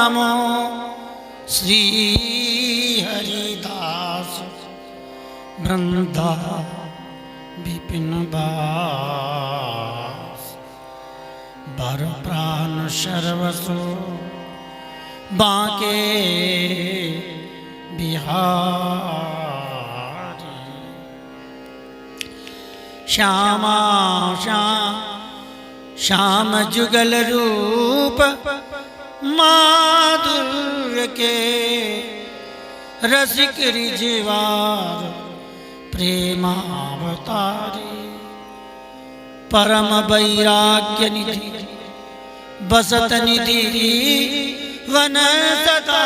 नमो श्री हरिदास वृंदा विपिन बास बर प्राण सर्वसो बांके बिहारी श्यामा श्याम जुगल रूप माधुर्य के रसिक रिजवार प्रेमावतारी परम वैराग्य निधि बसत निधि वन सदा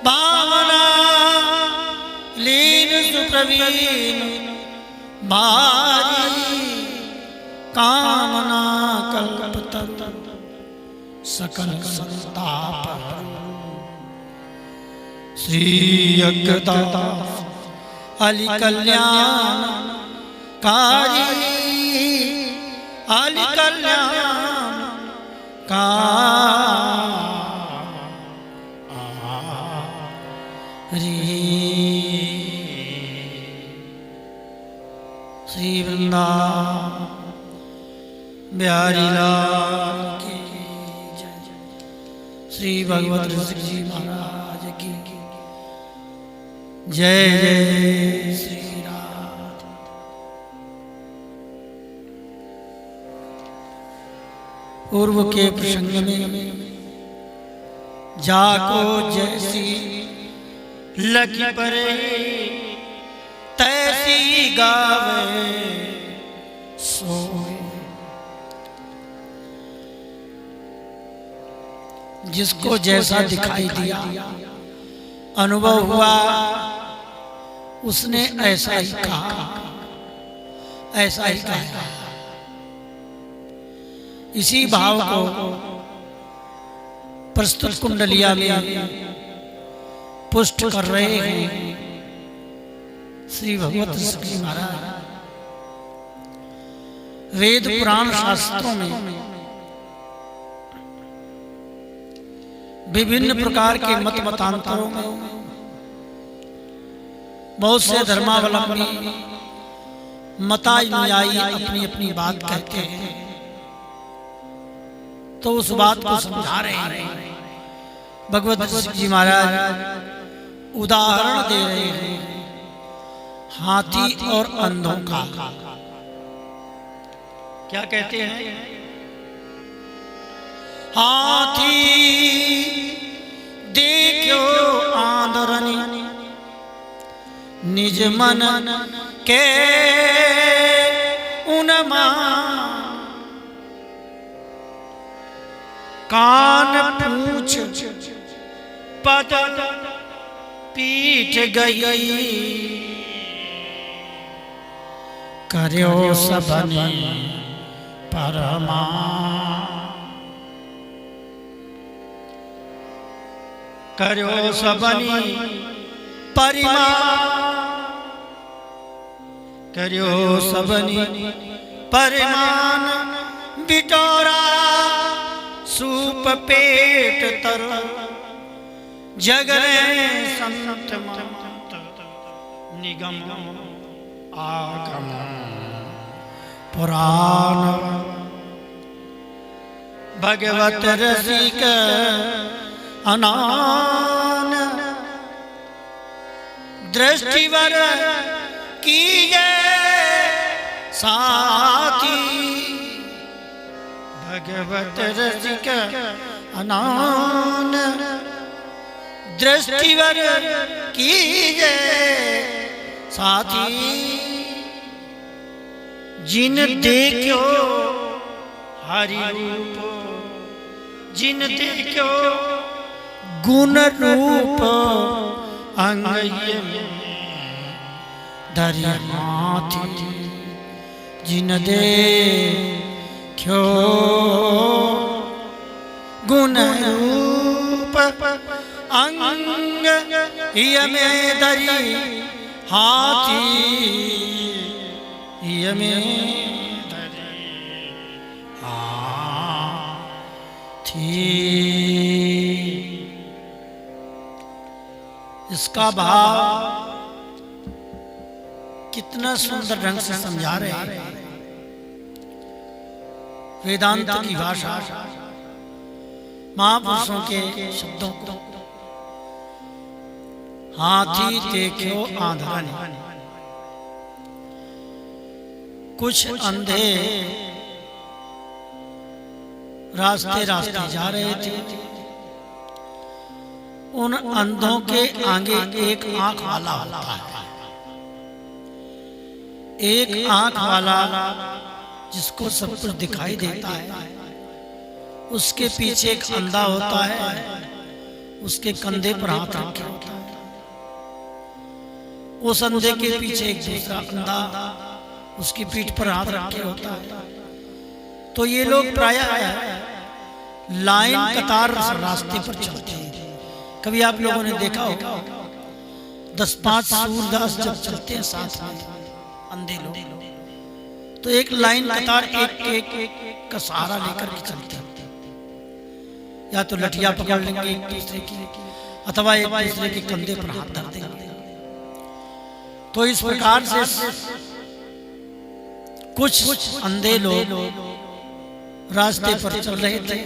भावना लीन सुप्रवीण भारी कामना कल्पतरु सकल संताप श्री अग्रदाता अली कल्याण कारी अली कल्याण कारी श्री वृंदावन बिहारी लाल की जय। श्री भगवत ऋषि जी महाराज की जय जय श्री राम। पूर्व के प्रसंग में जाको जैसी लगी परे तैसी गावे सोए। जिसको जैसा दिखाई दिया अनुभव हुआ उसने ऐसा ही कहा, ऐसा ही कहा। इसी भाव को प्रस्तुत कुंडलिया में पुष्ट कर रहे हैं श्री भगवत श्री महाराज। वेद पुराण शास्त्रों में विभिन्न प्रकार के मत मतांतरों में बहुत से धर्मावलंबी मतानुयायी अपनी अपनी बात कहते हैं, तो उस बात को समझा रहे हैं। भगवत जी महाराज उदाहरण दे रहे हैं हाथी और अंधों का। क्या कहते हैं? हाथी देखो आंदरनी निज मन के उनमा कान पूछ पद पीठ गई कर्यो सबने परमा। कर्यो सबनी परिमा कर्यो सबनी परिमान बिटोरा सूप पेट तर जगरे संत मंत निगम आगम पुराण भगवत रसिक अनान दृष्टिवर कीजे साथी। भगवत रसिक अनान दृष्टिवर कीजे साथी। जिन देखो हरि रूप जिन देखो गुण रूप अंग धरि माथि। जिन देखो गुण रूप अंग में धरि हाथी। में धरि हाथी। इसका भाव कितना सुंदर ढंग से समझा रहे हैं। वेदांत की भाषा, महापुरुषों के शब्दों को। हाथी देखो आंधन, कुछ अंधे रास्ते रास्ते जा रहे थे। उन अंधों के आगे एक आंख वाला होता है। एक आंख वाला जिसको सब कुछ दिखाई देता है, उसके पीछे एक अंधा होता है, उसके कंधे पर हाथ रखे होता है। उस अंधे के पीछे एक दूसरा अंधा, उसकी पीठ पर हाथ रखे होता है। तो ये लोग प्रायः लाइन कतार रास्ते पर चलते हैं। कभी आप लोगों ने देखा होगा 10-5 सूरदास जब चलते हैं साथ में अंधे लोग, तो एक लाइन कतार एक का सहारा लेकर के चलते हैं। या तो लठिया पकड़ लेंगे एक दूसरे की, अथवा एक दूसरे के कंधे पर हाथ धर देंगे। तो इस प्रकार से कुछ अंधे लोग रास्ते पर चल रहे थे।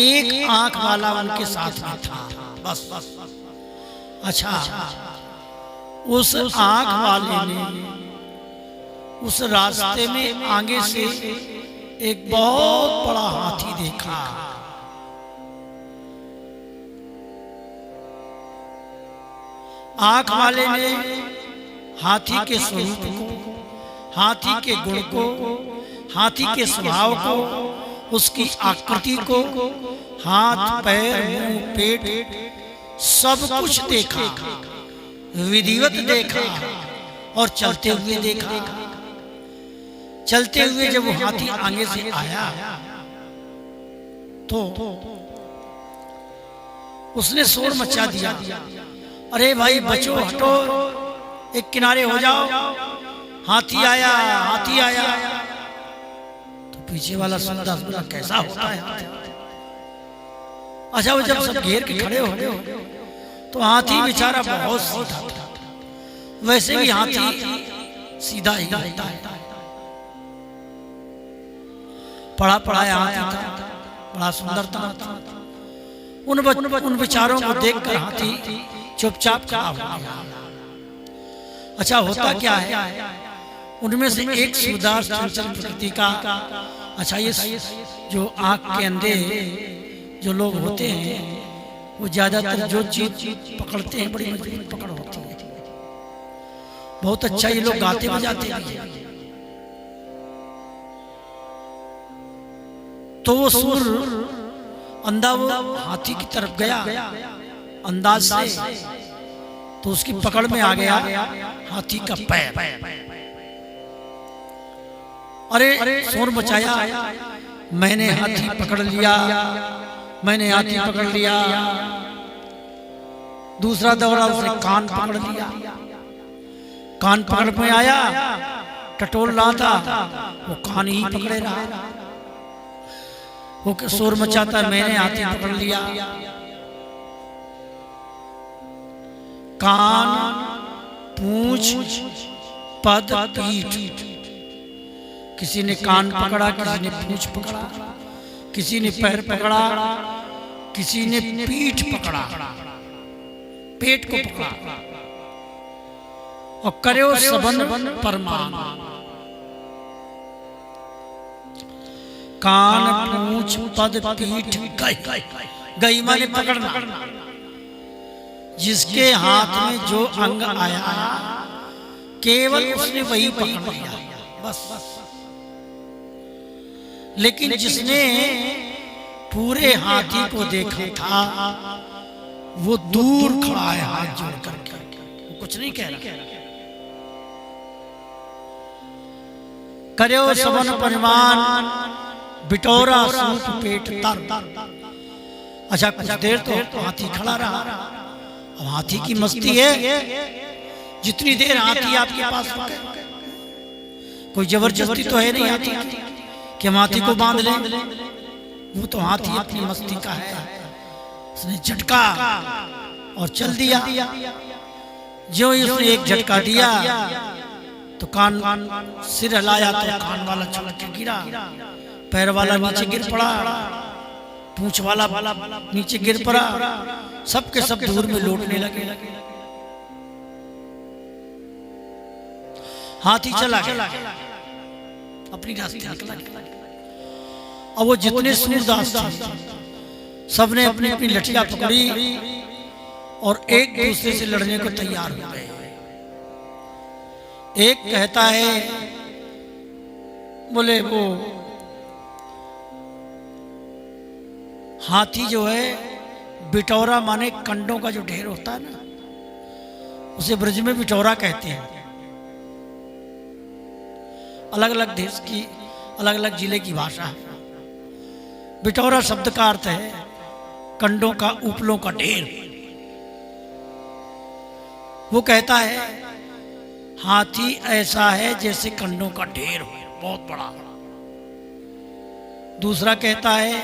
एक आंख वाला उनके साथ में था, बस। अच्छा, उस आंख वाले ने उस रास्ते में आगे से एक बहुत बड़ा हाथी देखा। आंख वाले ने हाथी के स्वरूप को, हाथी के गुण को, हाथी के स्वभाव को, उसकी आकृति को, हाथ पैर मुंह पेट सब कुछ देखा, विधिवत देखा और चलते हुए देखा। चलते हुए जब वो हाथी आगे से आया तो उसने शोर मचा दिया, अरे भाई बचो, हटो, एक किनारे हो जाओ, हाथी आया, हाथी आया। तो पीछे वाला सूरदास बोला, कैसा होता है? अच्छा, वो जब सब घेर के खड़े हो गए तो हाथी बेचारा बहुत सीधा था। वैसे भी हाथी सीधा ही होता है। पढ़ा पढ़ाया हाथी था, बड़ा सुंदर था। उन विचारों को देखकर हाथी चुपचाप खड़ा हो गया। अच्छा, होता क्या है, उनमें से एक सूरदास चंचल प्रकृति का, अच्छा ये जो आंख के अंधे जो लोग होते हैं, वो ज्यादातर जो चीज पकड़ते हैं बड़ी मजबूत पकड़ होती है। बहुत अच्छा ये लोग गाते बजाते हैं। तो वो सूर अंधा वो हाथी की तरफ गया अंदाज से, तो उसकी पकड़ में आ गया हाथी का पैर। अरे शोर मचाया, मैंने हाथी पकड़ लिया, मैंने हाथी पकड़ लिया। दूसरा दौरा उसने कान पकड़ लिया, कान पकड़ में आया, टटोल रहा था, वो कान ही पकड़े रहा। वो शोर मचाता, मैंने हाथी पकड़ लिया। कान, पूंछ, पद, पीठ, किसी ने कान पकड़ा, किसी ने पूंछ पकड़ा, किसी ने पैर पकड़ा, किसी ने पीठ पकड़ा, पेट को पकड़ा और करे सबन परमान। कान, पूंछ, पद, पीठ, गई माने पकड़ना। जिसके हाथ में जो अंग आया केवल उसने वही पकड़ लिया, बस। लेकिन जिसने पूरे हाथी को देखा था वो दूर खड़ा है हाथ जोड़ करके, वो कुछ नहीं कह रहा। करो सबन परिमान, बिटोरा सूप पेट तर। अच्छा, कुछ देर तो हाथी खड़ा रहा। अब हाथी की मस्ती है, जितनी देर हाथी आपके पास रुके, कोई जबरदस्ती तो है नहीं हाथी कि हम हाथी को बांध लें। वो तो हाथी अपनी मस्ती का है, उसने झटका और चल दिया। जो ही उसने एक झटका दिया तो कान सिर हिलाया तो कान वाला छलक के गिरा, पैर वाला नीचे गिर पड़ा, पूंछ वाला नीचे गिर पड़ा, सबके सब दूर में लौटने लगे। हाथी चला गया, अपनी रास्ते निकला। अब वो जितने सूरदास थे सबने अपनी अपनी लठियां पकड़ी और एक दूसरे से लड़ने को तैयार हो गए। एक कहता है, बोले वो हाथी जो है बिटौरा माने कंडों का जो ढेर होता है ना, उसे ब्रज में बिटौरा कहते हैं। अलग अलग देश की अलग अलग जिले की भाषा है। बिटौरा शब्द का अर्थ है कंडों का, उपलों का ढेर। वो कहता है हाथी ऐसा है जैसे कंडों का ढेर हो, बहुत बड़ा। दूसरा कहता है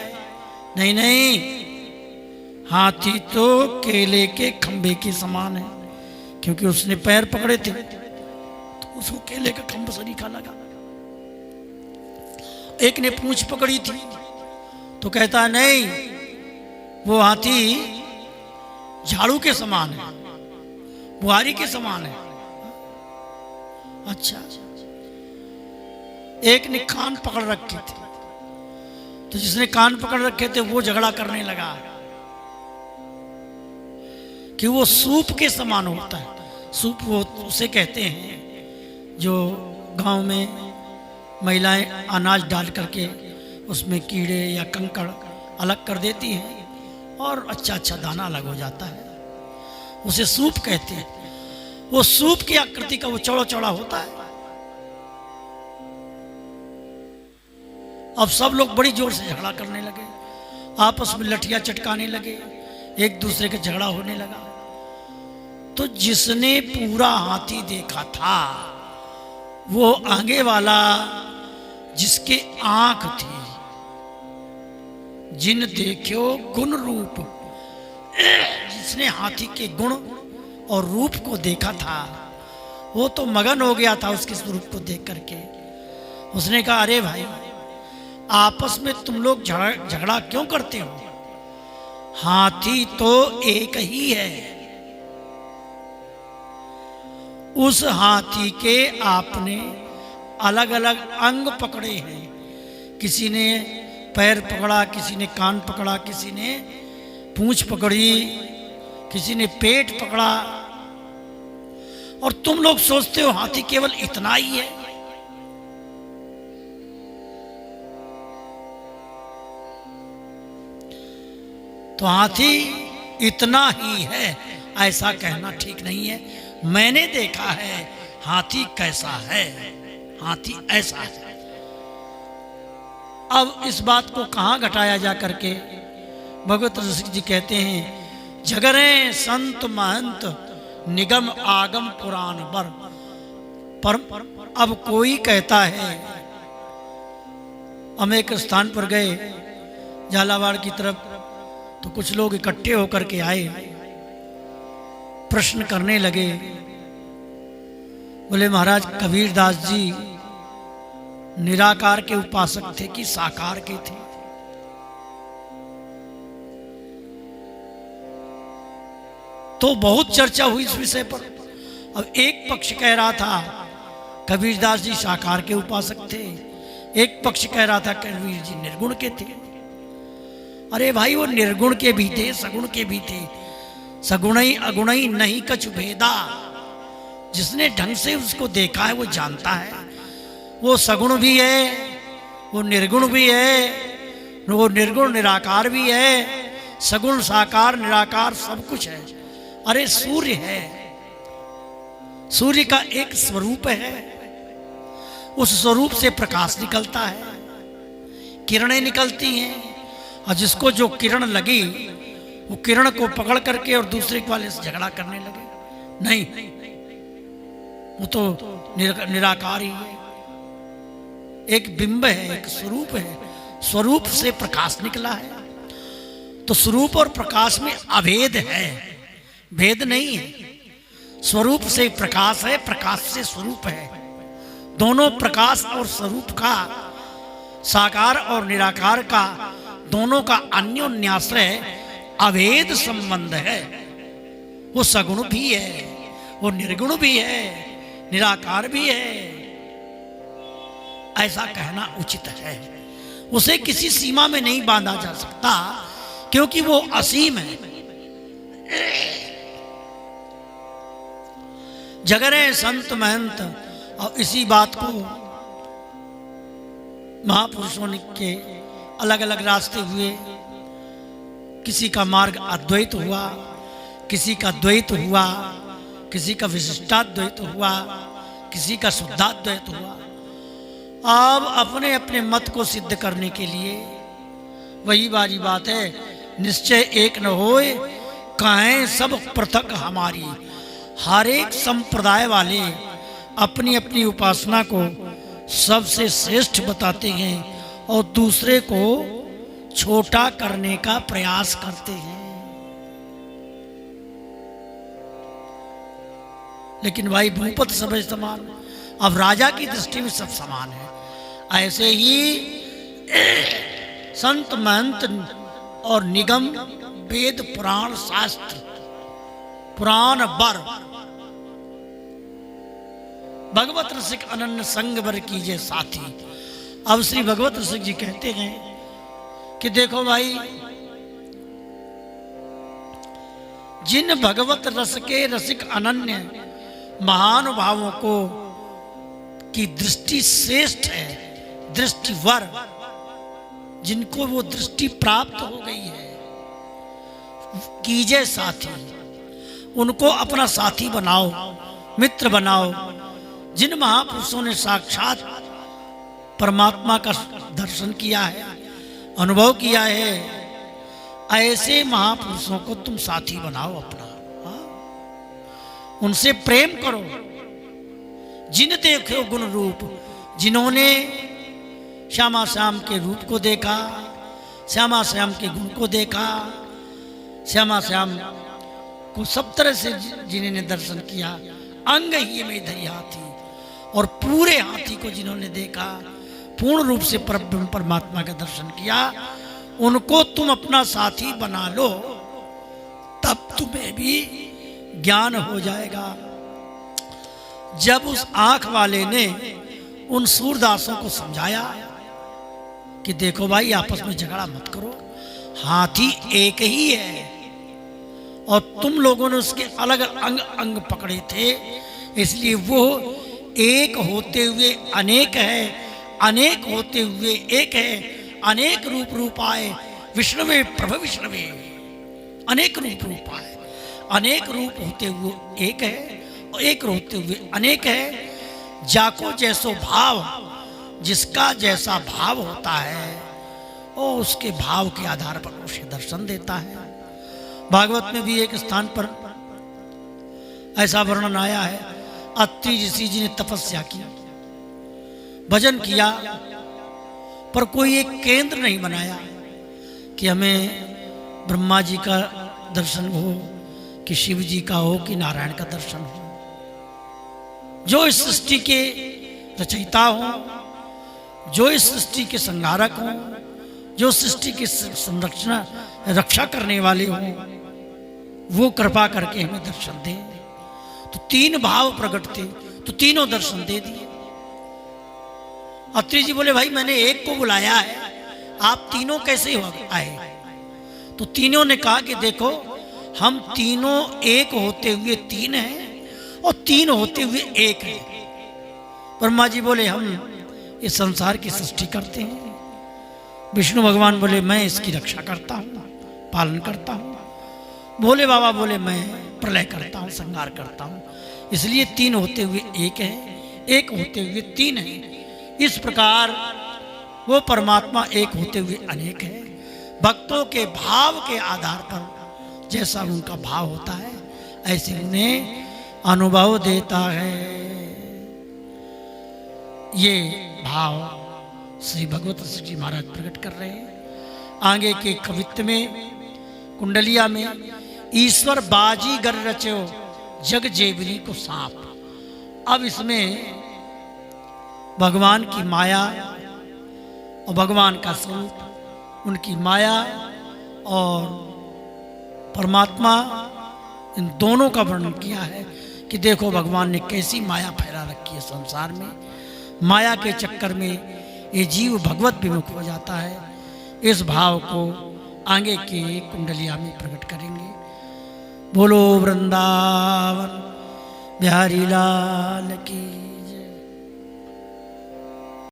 नहीं नहीं, हाथी तो केले के खंबे के समान है, क्योंकि उसने पैर पकड़े थे तो उसको केले का खंबा सरीखा लगा। एक ने पूंछ पकड़ी थी तो कहता है नहीं, वो हाथी झाड़ू के समान है, बुहारी के समान है। अच्छा, एक ने कान पकड़ रखे थे तो जिसने कान पकड़ रखे थे वो झगड़ा करने लगा कि वो सूप के समान होता है। सूप वो उसे कहते हैं जो गांव में महिलाएं अनाज डाल करके उसमें कीड़े या कंकड़ अलग कर देती हैं और अच्छा अच्छा दाना अलग हो जाता है, उसे सूप कहते हैं। वो सूप की आकृति का वो चौड़ा चौड़ा होता है। अब सब लोग बड़ी जोर से झगड़ा करने लगे, आपस में लठियां चटकाने लगे, एक दूसरे के झगड़ा होने लगा। तो जिसने पूरा हाथी देखा था वो आगे वाला जिसके आंख थी, जिन देखो गुण रूप, जिसने हाथी के गुण और रूप को देखा था वो तो मगन हो गया था उसके स्वरूप को देख करके। उसने कहा अरे भाई, आपस में तुम लोग झगड़ा क्यों करते हो? हाथी तो एक ही है। उस हाथी के आपने अलग अलग अंग पकड़े हैं, किसी ने पैर पकड़ा, किसी ने कान पकड़ा, किसी ने पूंछ पकड़ी, किसी ने पेट पकड़ा, और तुम लोग सोचते हो हाथी केवल इतना ही है। तो हाथी इतना ही है ऐसा कहना ठीक नहीं है। मैंने देखा है हाथी कैसा है, हाथी ऐसा है। अब इस बात को कहां घटाया जा करके भगवत रसिक जी कहते हैं, जगरे संत महंत निगम आगम पुराण पर अब कोई कहता है, हम एक स्थान पर गए झालावाड़ की तरफ, तो कुछ लोग इकट्ठे होकर के आए, प्रश्न करने लगे। बोले महाराज कबीरदास जी निराकार के उपासक थे कि साकार के थे? तो बहुत चर्चा हुई इस विषय पर। अब एक पक्ष कह रहा था कबीरदास जी साकार के उपासक थे, एक पक्ष कह रहा था कबीर जी निर्गुण के थे। अरे भाई, वो निर्गुण के भी थे, सगुण के भी थे। सगुणई अगुणई नहीं कछु भेदा। जिसने ढंग से उसको देखा है वो जानता है वो सगुण भी है, वो निर्गुण भी है, वो निर्गुण निराकार भी है, सगुण साकार निराकार सब कुछ है। अरे सूर्य है, सूर्य का एक स्वरूप है, उस स्वरूप से प्रकाश निकलता है, किरणें निकलती हैं, और जिसको जो किरण लगी वो किरण को पकड़ करके और दूसरे वाले से झगड़ा करने लगे। नहीं, वो तो निराकार ही है, एक बिंब है, एक स्वरूप है। स्वरूप से प्रकाश निकला है। तो स्वरूप और प्रकाश में अभेद है, भेद नहीं है। स्वरूप से प्रकाश है, प्रकाश से स्वरूप है। दोनों प्रकाश और स्वरूप का, साकार और निराकार का, दोनों का अन्योन्याश्रय अभेद संबंध है। वो सगुण भी है, वो निर्गुण भी है, निराकार भी है, ऐसा कहना उचित है। उसे किसी सीमा में नहीं बांधा जा सकता, क्योंकि वो असीम है। जगरे संत महंत, और इसी बात को महापुरुषों के अलग अलग रास्ते हुए। किसी का मार्ग अद्वैत हुआ, किसी का द्वैत हुआ, किसी का विशिष्टाद्वैत हुआ, किसी का शुद्धाद्वैत हुआ। अब अपने अपने मत को सिद्ध करने के लिए वही वाली बात है, निश्चय एक न होए काहें सब पृथक हमारी। हर एक संप्रदाय वाले अपनी अपनी उपासना को सबसे श्रेष्ठ बताते हैं और दूसरे को छोटा करने का प्रयास करते हैं। लेकिन भाई भूपत सब समान, अब राजा की दृष्टि में सब समान है। ऐसे ही संत महंत और निगम, वेद पुराण शास्त्र, पुराण बर, भगवत रसिक अनन्य संग बर कीजिए साथी। अब श्री भगवत रसिक जी कहते हैं कि देखो भाई, जिन भगवत रस के रसिक अनन्य महानुभावों को की दृष्टि श्रेष्ठ है, दृष्टिवर, जिनको वो दृष्टि प्राप्त हो गई है, कीजिए साथी, उनको अपना साथी बनाओ, मित्र बनाओ। जिन महापुरुषों ने साक्षात परमात्मा का दर्शन किया है, अनुभव किया है, ऐसे महापुरुषों को तुम साथी बनाओ अपना। उनसे प्रेम करो। जिन देखो गुण रूप, जिन्होंने श्यामा श्याम के रूप को देखा, श्यामा श्याम के गुण को देखा, श्यामा श्याम को सब तरह से जिन्होंने दर्शन किया, अंग ही में धरी हाथी, और पूरे हाथी को जिन्होंने देखा, पूर्ण रूप से परब्रह्म परमात्मा का दर्शन किया, उनको तुम अपना साथी बना लो, तब तुम्हें भी ज्ञान हो जाएगा। जब उस आंख वाले ने उन सूरदासों को समझाया कि देखो भाई, आपस में झगड़ा मत करो, हाथी एक ही है और तुम लोगों ने उसके अलग अंग अंग पकड़े थे, इसलिए वो एक होते हुए अनेक है, अनेक होते हुए एक है। अनेक रूप रूप आए विष्णुवे प्रभु विष्णुवे, अनेक रूप रूप आए, अनेक रूप होते हुए एक है और एक होते हुए अनेक है। जाको जैसो भाव, जिसका जैसा भाव होता है वो उसके भाव के आधार पर उसे दर्शन देता है। भागवत में भी एक स्थान पर ऐसा वर्णन आया है, अत्रि ऋषि जी ने तपस्या की, भजन किया, पर कोई एक केंद्र नहीं बनाया कि हमें ब्रह्मा जी का दर्शन हो, कि शिव जी का हो, कि नारायण का दर्शन हो। जो इस सृष्टि के रचयिता हो, जो इस सृष्टि के संहारक हो, जो सृष्टि की संरक्षण रक्षा करने वाले हो, वो कृपा करके हमें दर्शन दे। तो तीन भाव प्रकट थे, तो तीनों दर्शन दे दिए। अत्रि जी बोले भाई मैंने एक को बुलाया है, आप तीनों कैसे आए? तो तीनों ने कहा कि देखो, हम तीनों एक होते हुए तीन हैं और तीन होते हुए एक है। ब्रह्मा जी बोले हम इस संसार की सृष्टि करते हैं। विष्णु भगवान बोले मैं इसकी रक्षा करता हूँ, पालन करता हूँ। भोले बाबा बोले मैं प्रलय करता हूँ, संहार करता हूँ। इसलिए तीन होते हुए एक है, एक होते हुए तीन है। इस प्रकार वो परमात्मा एक होते हुए अनेक है। भक्तों के भाव के आधार पर जैसा उनका भाव होता है, ऐसे उन्हें अनुभव देता है। ये भाव श्री भगवत जी महाराज प्रकट कर रहे हैं। आगे के कवित्व में कुंडलिया में ईश्वर बाजी गर रचो जग जेवरी को सांप। अब इसमें भगवान की माया और भगवान का स्वरूप, उनकी माया और परमात्मा, इन दोनों का वर्णन किया है कि देखो भगवान ने कैसी माया फैला रखी है संसार में। माया के चक्कर में ये जीव भगवत विमुख हो जाता है। इस भाव को आगे के कुंडलिया में प्रकट करेंगे। बोलो वृंदावन बिहारी लाल की।